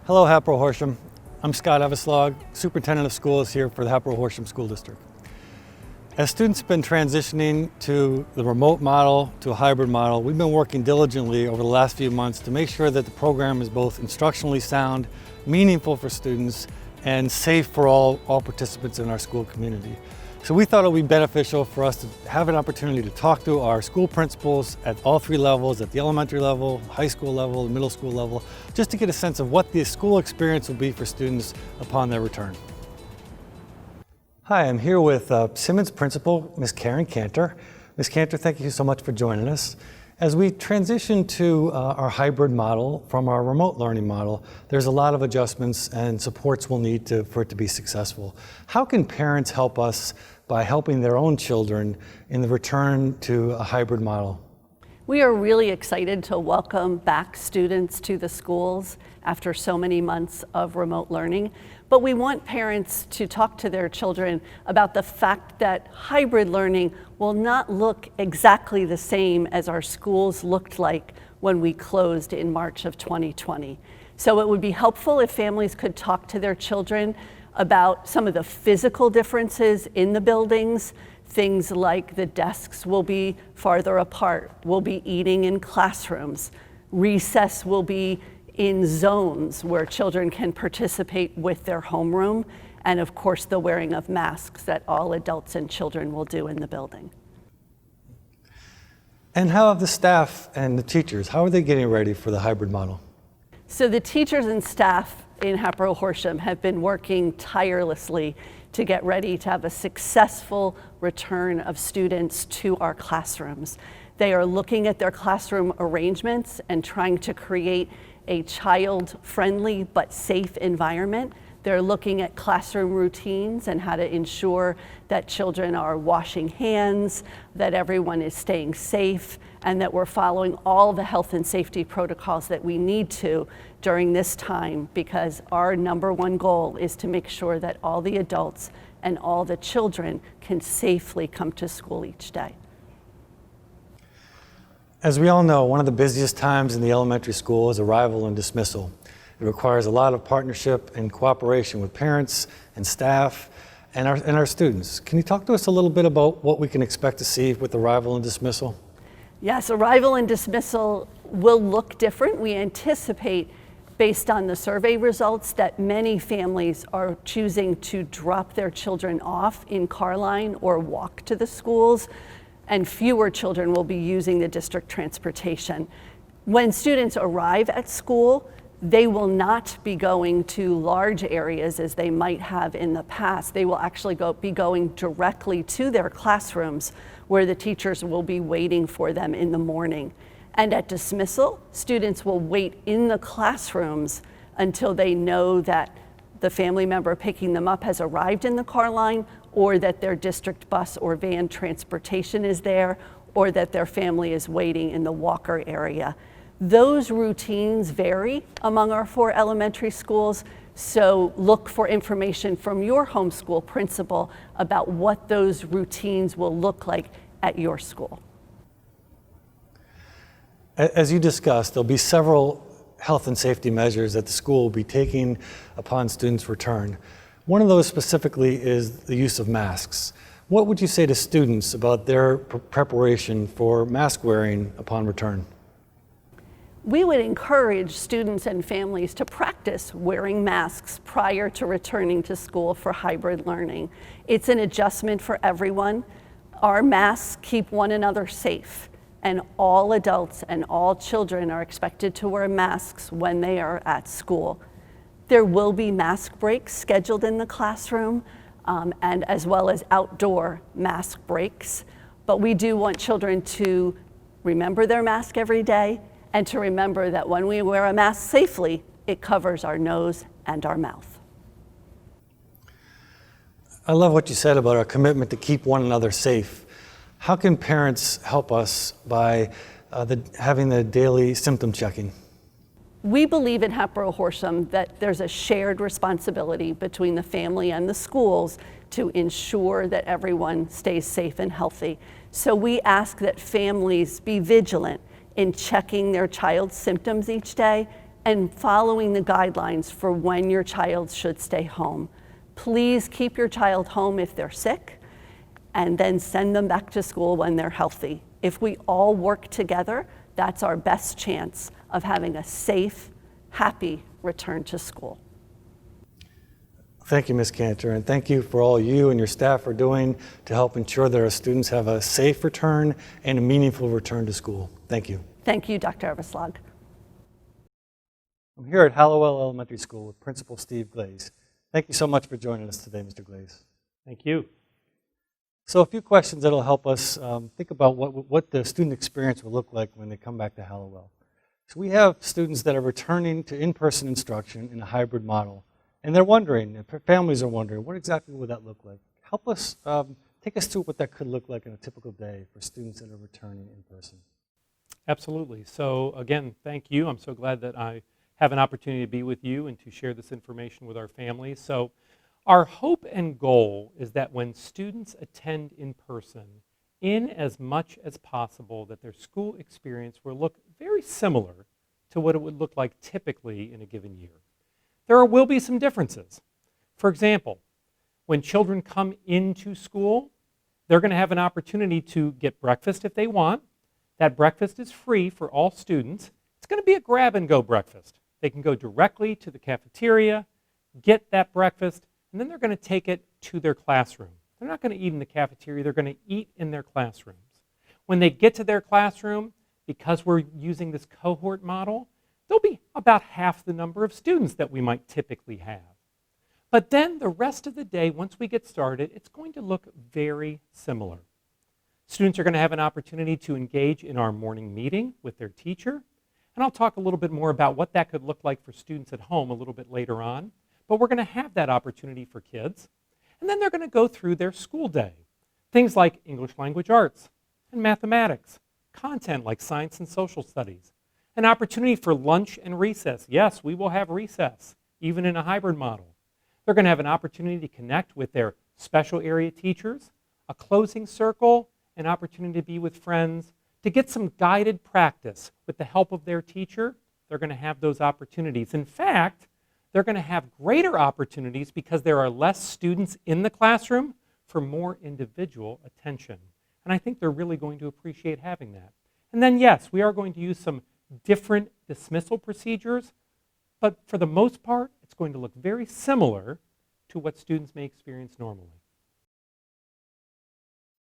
Hello, Hatboro-Horsham. I'm Scott Eveslage, Superintendent of Schools here for the Hatboro-Horsham School District. As students have been transitioning to the remote model to a hybrid model, we've been working diligently over the last few months to make sure that the program is both instructionally sound, meaningful for students, and safe for all participants in our school community. So we thought it would be beneficial for us to have an opportunity to talk to our school principals at all three levels, at the elementary level, high school level, the middle school level, just to get a sense of what the school experience will be for students upon their return. Hi, I'm here with Simmons principal, Ms. Kanter. Ms. Kanter, thank you so much for joining us. As we transition to our hybrid model from our remote learning model, there's a lot of adjustments and supports we'll need for it to be successful. How can parents help us by helping their own children in the return to a hybrid model? We are really excited to welcome back students to the schools after so many months of remote learning. But we want parents to talk to their children about the fact that hybrid learning will not look exactly the same as our schools looked like when we closed in March of 2020. So it would be helpful if families could talk to their children about some of the physical differences in the buildings. Things like the desks will be farther apart, we'll be eating in classrooms, recess will be in zones where children can participate with their homeroom, and of course the wearing of masks that all adults and children will do in the building. And how have the staff and the teachers, how are they getting ready for the hybrid model? So the teachers and staff in Hatboro-Horsham have been working tirelessly to get ready to have a successful return of students to our classrooms. They are looking at their classroom arrangements and trying to create a child-friendly but safe environment. They're looking at classroom routines and how to ensure that children are washing hands, that everyone is staying safe, and that we're following all the health and safety protocols that we need to during this time, because our number one goal is to make sure that all the adults and all the children can safely come to school each day. As we all know, one of the busiest times in the elementary school is arrival and dismissal. It requires a lot of partnership and cooperation with parents and staff and our students. Can you talk to us a little bit about what we can expect to see with arrival and dismissal? Yes, arrival and dismissal will look different. We anticipate, based on the survey results, that many families are choosing to drop their children off in car line or walk to the schools, and fewer children will be using the district transportation. When students arrive at school, they will not be going to large areas as they might have in the past. They will actually be going directly to their classrooms, where the teachers will be waiting for them in the morning. And at dismissal, students will wait in the classrooms until they know that the family member picking them up has arrived in the car line, or that their district bus or van transportation is there, or that their family is waiting in the walker area. Those routines vary among our 4 elementary schools, so look for information from your homeschool principal about what those routines will look like at your school. As you discussed, there'll be several health and safety measures that the school will be taking upon students' return. One of those specifically is the use of masks. What would you say to students about their preparation for mask wearing upon return? We would encourage students and families to practice wearing masks prior to returning to school for hybrid learning. It's an adjustment for everyone. Our masks keep one another safe, and all adults and all children are expected to wear masks when they are at school. There will be mask breaks scheduled in the classroom, and as well as outdoor mask breaks. But we do want children to remember their mask every day, and to remember that when we wear a mask safely, it covers our nose and our mouth. I love what you said about our commitment to keep one another safe. How can parents help us by having the daily symptom checking? We believe at Hatboro-Horsham that there's a shared responsibility between the family and the schools to ensure that everyone stays safe and healthy. So we ask that families be vigilant in checking their child's symptoms each day and following the guidelines for when your child should stay home. Please keep your child home if they're sick, and then send them back to school when they're healthy. If we all work together, that's our best chance of having a safe, happy return to school. Thank you, Ms. Kanter, and thank you for all you and your staff are doing to help ensure that our students have a safe return and a meaningful return to school. Thank you. Thank you, Dr. Eveslage. I'm here at Hallowell Elementary School with Principal Steve Glaize. Thank you so much for joining us today, Mr. Glaize. Thank you. So a few questions that will help us think about what the student experience will look like when they come back to Hallowell. So we have students that are returning to in-person instruction in a hybrid model, and they're wondering, families are wondering, what exactly would that look like? Help us, take us through what that could look like in a typical day for students that are returning in person. Absolutely. So again, thank you. I'm so glad that I have an opportunity to be with you and to share this information with our families. So our hope and goal is that when students attend in person, in as much as possible, that their school experience will look very similar to what it would look like typically in a given year. There will be some differences. For example, when children come into school, they're going to have an opportunity to get breakfast if they want. That breakfast is free for all students. It's going to be a grab-and-go breakfast. They can go directly to the cafeteria, get that breakfast, and then they're going to take it to their classroom. They're not going to eat in the cafeteria. They're going to eat in their classrooms. When they get to their classroom, because we're using this cohort model, there'll be about half the number of students that we might typically have. But then the rest of the day, once we get started, it's going to look very similar. Students are going to have an opportunity to engage in our morning meeting with their teacher. And I'll talk a little bit more about what that could look like for students at home a little bit later on. But we're going to have that opportunity for kids. And then they're going to go through their school day. Things like English language arts and mathematics, content like science and social studies, an opportunity for lunch and recess. Yes, we will have recess, even in a hybrid model. They're going to have an opportunity to connect with their special area teachers, a closing circle, an opportunity to be with friends, to get some guided practice with the help of their teacher. They're going to have those opportunities. In fact, they're going to have greater opportunities because there are less students in the classroom for more individual attention. And I think they're really going to appreciate having that. And then yes, we are going to use some different dismissal procedures, but for the most part, it's going to look very similar to what students may experience normally.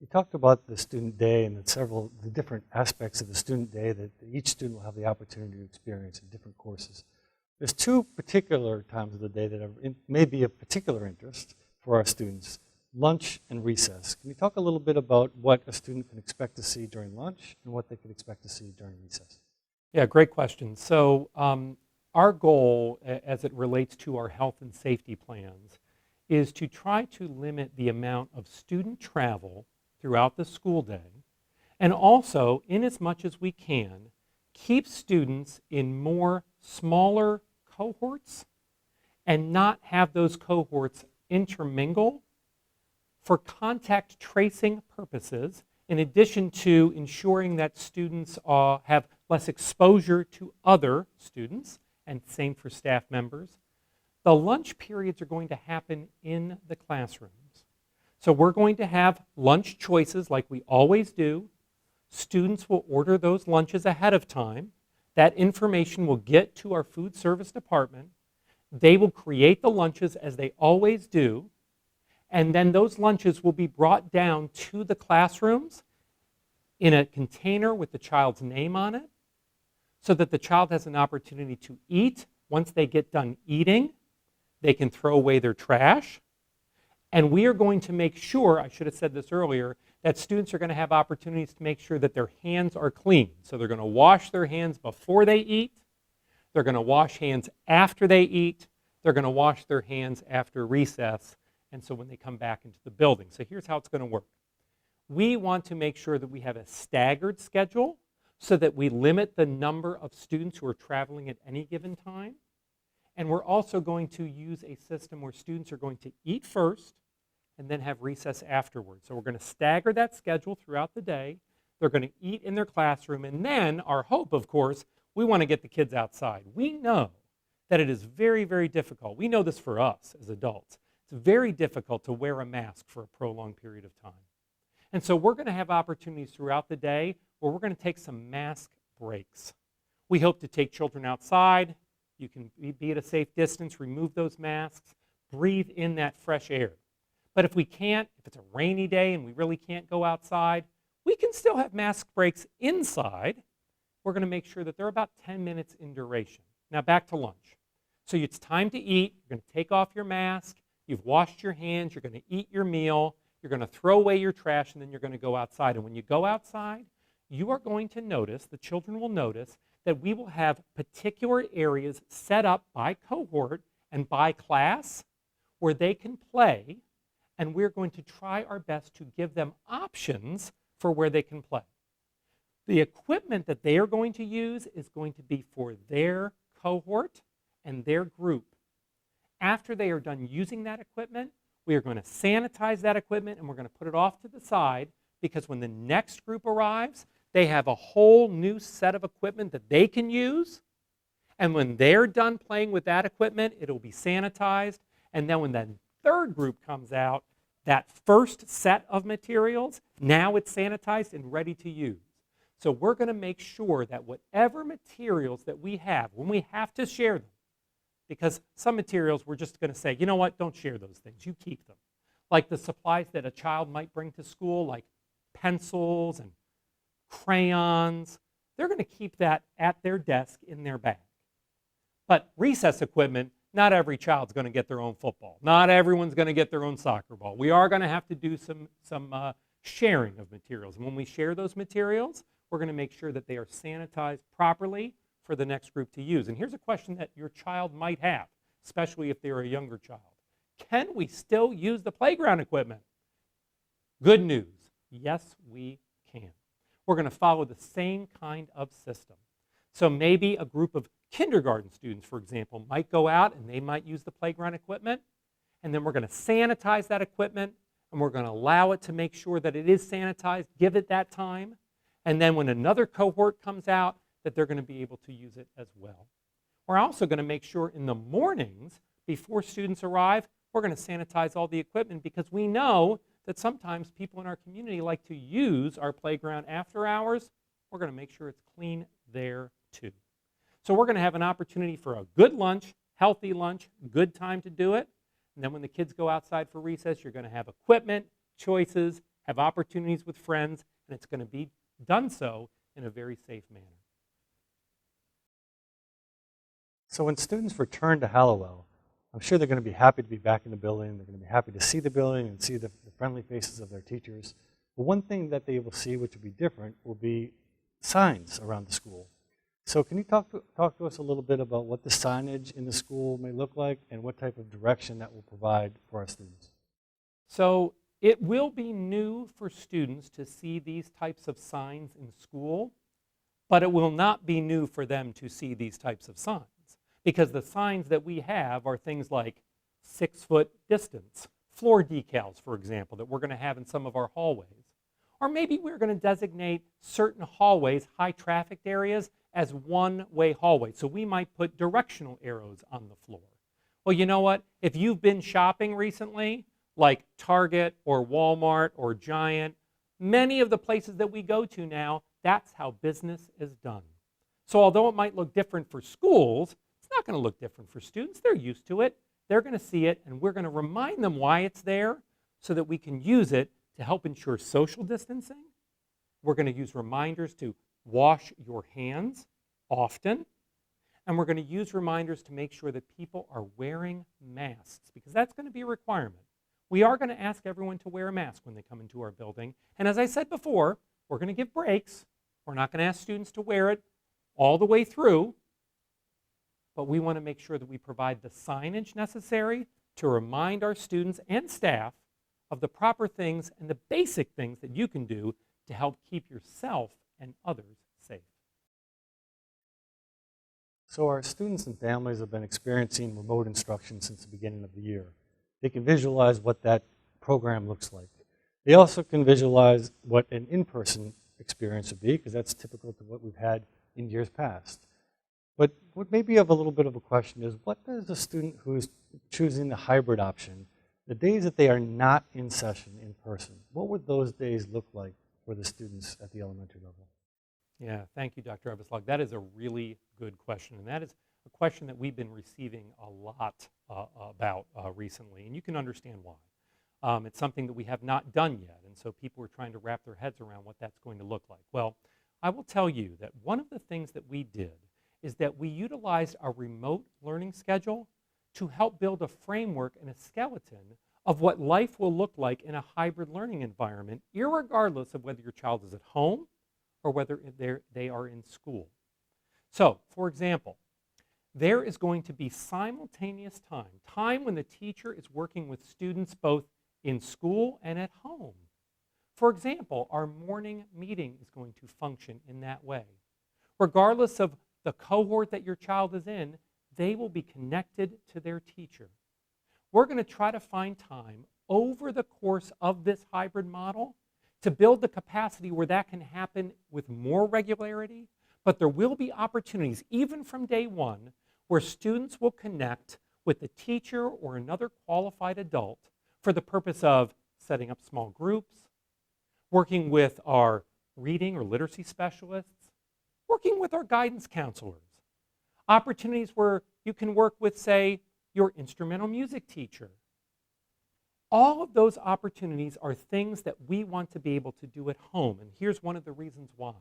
You talked about the student day and the different aspects of the student day that each student will have the opportunity to experience in different courses. There's two particular times of the day that may be of particular interest for our students, lunch and recess. Can you talk a little bit about what a student can expect to see during lunch and what they can expect to see during recess? Yeah, great question. So our goal as it relates to our health and safety plans is to try to limit the amount of student travel throughout the school day, and also, in as much as we can, keep students in more smaller cohorts and not have those cohorts intermingle for contact tracing purposes, in addition to ensuring that students have less exposure to other students, and same for staff members. The lunch periods are going to happen in the classrooms. So we're going to have lunch choices like we always do. Students will order those lunches ahead of time. That information will get to our food service department. They will create the lunches as they always do. And then those lunches will be brought down to the classrooms in a container with the child's name on it so that the child has an opportunity to eat. Once they get done eating, they can throw away their trash. And we are going to make sure, I should have said this earlier, that students are going to have opportunities to make sure that their hands are clean. So they're going to wash their hands before they eat. They're going to wash hands after they eat. They're going to wash their hands after recess. And so when they come back into the building. So here's how it's going to work. We want to make sure that we have a staggered schedule so that we limit the number of students who are traveling at any given time. And we're also going to use a system where students are going to eat first and then have recess afterwards. So we're going to stagger that schedule throughout the day. They're going to eat in their classroom. And then our hope, of course, We want to get the kids outside. We know that it is very, very difficult. We know this for us as adults. It's very difficult to wear a mask for a prolonged period of time. And so we're going to have opportunities throughout the day where we're going to take some mask breaks. We hope to take children outside. You can be at a safe distance, remove those masks, breathe in that fresh air. But if we can't, if it's a rainy day and we really can't go outside, we can still have mask breaks inside. We're going to make sure that they're about 10 minutes in duration. Now back to lunch. So it's time to eat. You're going to take off your mask. You've washed your hands. You're going to eat your meal. You're going to throw away your trash, and then you're going to go outside. And when you go outside, you are going to notice, the children will notice, that we will have particular areas set up by cohort and by class where they can play, and we're going to try our best to give them options for where they can play. The equipment that they are going to use is going to be for their cohort and their group. After they are done using that equipment, we are going to sanitize that equipment and we're going to put it off to the side, because when the next group arrives, they have a whole new set of equipment that they can use. And when they're done playing with that equipment, it'll be sanitized. And then when the third group comes out, that first set of materials, now it's sanitized and ready to use. So we're going to make sure that whatever materials that we have, when we have to share them, because some materials we're just going to say, you know what, don't share those things, you keep them. Like the supplies that a child might bring to school, like pencils and crayons, they're going to keep that at their desk in their bag. But recess equipment, not every child's going to get their own football. Not everyone's going to get their own soccer ball. We are going to have to do some sharing of materials. And when we share those materials, we're going to make sure that they are sanitized properly for the next group to use. And here's a question that your child might have, especially if they're a younger child. Can we still use the playground equipment? Good news. Yes, we can. We're going to follow the same kind of system. So maybe a group of kindergarten students, for example, might go out and they might use the playground equipment, and then we're going to sanitize that equipment, and we're going to allow it to make sure that it is sanitized, give it that time, and then when another cohort comes out, that they're going to be able to use it as well. We're also going to make sure in the mornings, before students arrive, we're going to sanitize all the equipment, because we know that sometimes people in our community like to use our playground after hours. We're going to make sure it's clean there too. So we're going to have an opportunity for a good lunch, healthy lunch, good time to do it. And then when the kids go outside for recess, you're going to have equipment, choices, have opportunities with friends, and it's going to be done so in a very safe manner. So when students return to Hallowell, I'm sure they're going to be happy to be back in the building. They're going to be happy to see the building and see the friendly faces of their teachers. But one thing that they will see, which will be different, will be signs around the school. So can you talk to us a little bit about what the signage in the school may look like and what type of direction that will provide for our students? So it will be new for students to see these types of signs in school, but it will not be new for them to see these types of signs, because the signs that we have are things like 6-foot distance, floor decals, for example, that we're going to have in some of our hallways. Or maybe we're going to designate certain hallways, high trafficked areas, as one-way hallways. So we might put directional arrows on the floor. Well, you know what? If you've been shopping recently, like Target or Walmart or Giant, many of the places that we go to now, that's how business is done. So although it might look different for schools, it's not going to look different for students. They're used to it. They're going to see it, and we're going to remind them why it's there so that we can use it to help ensure social distancing. We're going to use reminders to wash your hands often, and we're going to use reminders to make sure that people are wearing masks, because that's going to be a requirement. We are going to ask everyone to wear a mask when they come into our building, and as I said before, we're going to give breaks. We're not going to ask students to wear it all the way through, but we want to make sure that we provide the signage necessary to remind our students and staff of the proper things and the basic things that you can do to help keep yourself and others safe. So our students and families have been experiencing remote instruction since the beginning of the year. They can visualize what that program looks like. They also can visualize what an in-person experience would be, because that's typical to what we've had in years past. But what maybe you have a little bit of a question is, what does a student who is choosing the hybrid option, the days that they are not in session in person, what would those days look like for the students at the elementary level? Yeah, thank you, Dr. Eveslage. That is a really good question, and that is a question that we've been receiving a lot about recently, and you can understand why. It's something that we have not done yet, and so people are trying to wrap their heads around what that's going to look like. Well, I will tell you that one of the things that we did is that we utilized a remote learning schedule to help build a framework and a skeleton of what life will look like in a hybrid learning environment, irregardless of whether your child is at home or whether they are in school. So, for example, there is going to be simultaneous time when the teacher is working with students both in school and at home. For example, our morning meeting is going to function in that way. Regardless of the cohort that your child is in, they will be connected to their teacher. We're going to try to find time over the course of this hybrid model to build the capacity where that can happen with more regularity, but there will be opportunities, even from day one, where students will connect with the teacher or another qualified adult for the purpose of setting up small groups, working with our reading or literacy specialists, working with our guidance counselors, opportunities where you can work with, say, your instrumental music teacher. All of those opportunities are things that we want to be able to do at home, and here's one of the reasons why.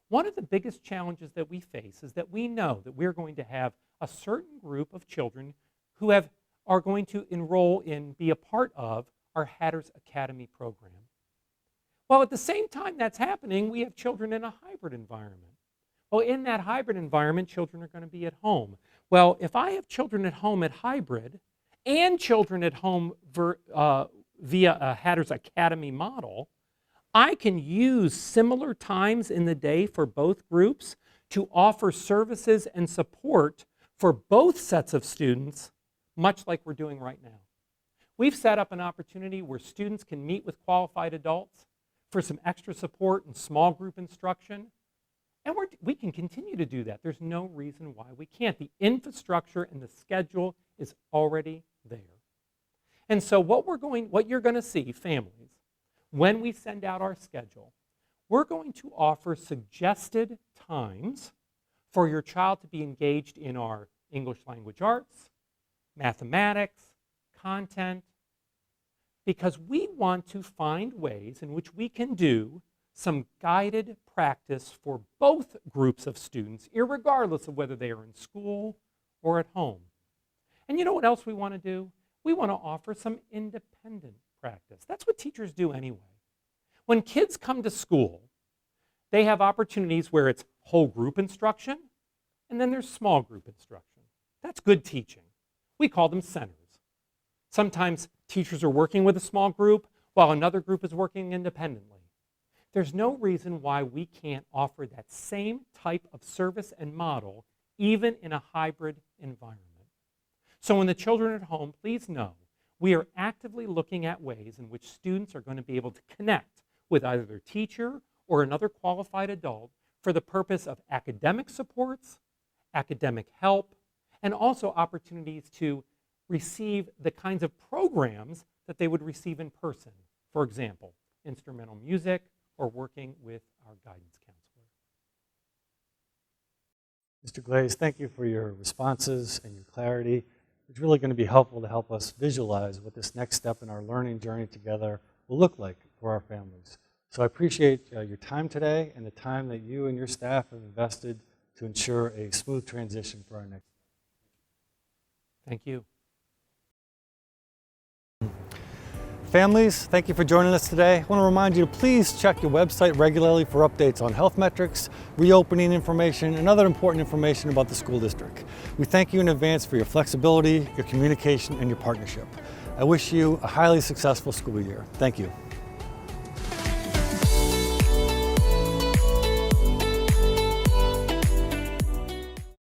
One of the biggest challenges that we face is that we know that we're going to have a certain group of children who are going to enroll in, be a part of, our Hatter's Academy program. Well, at the same time that's happening, we have children in a hybrid environment. Well, in that hybrid environment, children are going to be at home. Well, if I have children at home at hybrid and children at home via a Hatter's Academy model, I can use similar times in the day for both groups to offer services and support for both sets of students, much like we're doing right now. We've set up an opportunity where students can meet with qualified adults for some extra support and small group instruction, and we can continue to do that. There's no reason why we can't. The infrastructure and the schedule is already there. And so what you're going to see, families, when we send out our schedule, we're going to offer suggested times for your child to be engaged in our English language arts, mathematics, content, because we want to find ways in which we can do some guided practice for both groups of students, irregardless of whether they are in school or at home. And you know what else we want to do? We want to offer some independent practice. That's what teachers do anyway. When kids come to school, they have opportunities where it's whole group instruction, and then there's small group instruction. That's good teaching. We call them centers. Sometimes teachers are working with a small group while another group is working independently. There's no reason why we can't offer that same type of service and model even in a hybrid environment. So when the children are at home, please know we are actively looking at ways in which students are going to be able to connect with either their teacher or another qualified adult for the purpose of academic supports, academic help, and also opportunities to receive the kinds of programs that they would receive in person. For example, instrumental music or working with our guidance counselor. Mr. Glaize, thank you for your responses and your clarity. It's really going to be helpful to help us visualize what this next step in our learning journey together will look like for our families. So I appreciate your time today and the time that you and your staff have invested to ensure a smooth transition for our next. Thank you. Families, thank you for joining us today. I want to remind you to please check your website regularly for updates on health metrics, reopening information, and other important information about the school district. We thank you in advance for your flexibility, your communication, and your partnership. I wish you a highly successful school year. Thank you.